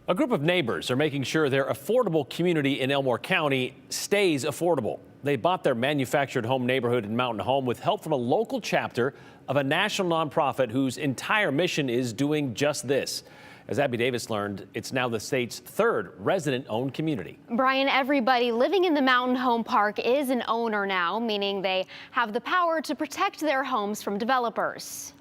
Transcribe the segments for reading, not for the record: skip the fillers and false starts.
A group of neighbors are making sure their affordable community in Elmore County stays affordable. They bought their manufactured home neighborhood in Mountain Home with help from a local chapter of a national nonprofit whose entire mission is doing just this. As Abby Davis learned, it's now the state's third resident-owned community. Brian, everybody living in the Mountain Home Park is an owner now, meaning they have the power to protect their homes from developers.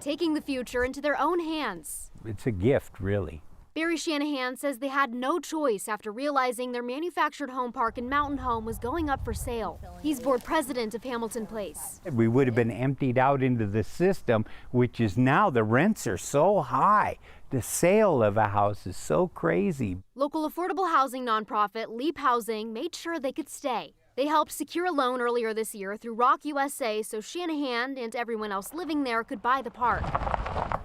Taking the future into their own hands. It's a gift, really. Barry Shanahan says they had no choice after realizing their manufactured home park in Mountain Home was going up for sale. He's board president of Hamilton Place. We would have been emptied out into the system, which is now the rents are so high. The sale of a house is so crazy. Local affordable housing nonprofit Leap Housing made sure they could stay. They helped secure a loan earlier this year through Rock USA so Shanahan and everyone else living there could buy the park.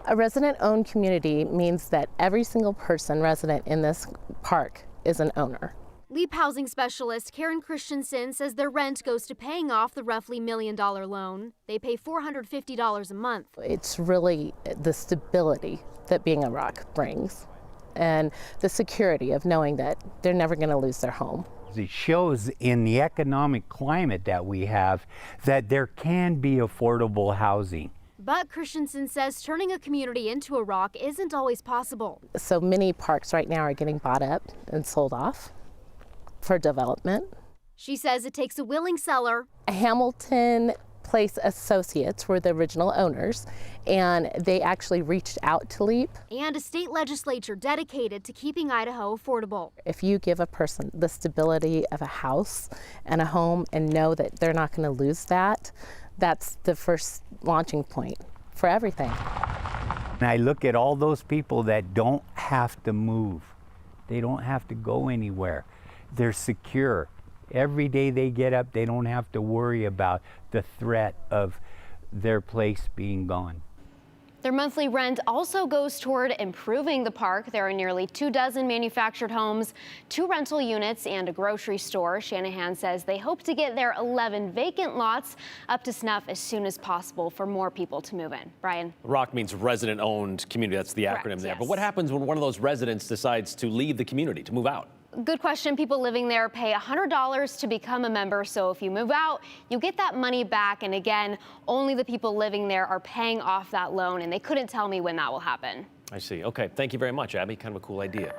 A resident-owned community means that every single person resident in this park is an owner. Leap housing specialist Karen Christensen says their rent goes to paying off the roughly $1 million loan. They pay $450 a month. It's really the stability that being a Rock brings and the security of knowing that they're never going to lose their home. It shows in the economic climate that we have that there can be affordable housing. But Christensen says turning a community into a Rock isn't always possible. So many parks right now are getting bought up and sold off for development. She says it takes a willing seller. Hamilton Place Associates were the original owners, and they actually reached out to Leap. And a state legislature dedicated to keeping Idaho affordable. If you give a person the stability of a house and a home and know that they're not going to lose that, that's the first launching point for everything. And I look at all those people that don't have to move. They don't have to go anywhere. They're secure. Every day they get up, they don't have to worry about the threat of their place being gone. Their monthly rent also goes toward improving the park. There are nearly 24 manufactured homes, 2 rental units, and a grocery store. Shanahan says they hope to get their 11 vacant lots up to snuff as soon as possible for more people to move in. Brian? ROC means resident-owned community. That's the acronym Correct, there. yes. But what happens when one of those residents decides to leave the community, to move out? Good question. People living there pay $100 to become a member. So if you move out, you get that money back. And again, only the people living there are paying off that loan. And they couldn't tell me when that will happen. I see. Okay. Thank you very much, Abby. Kind of a cool idea.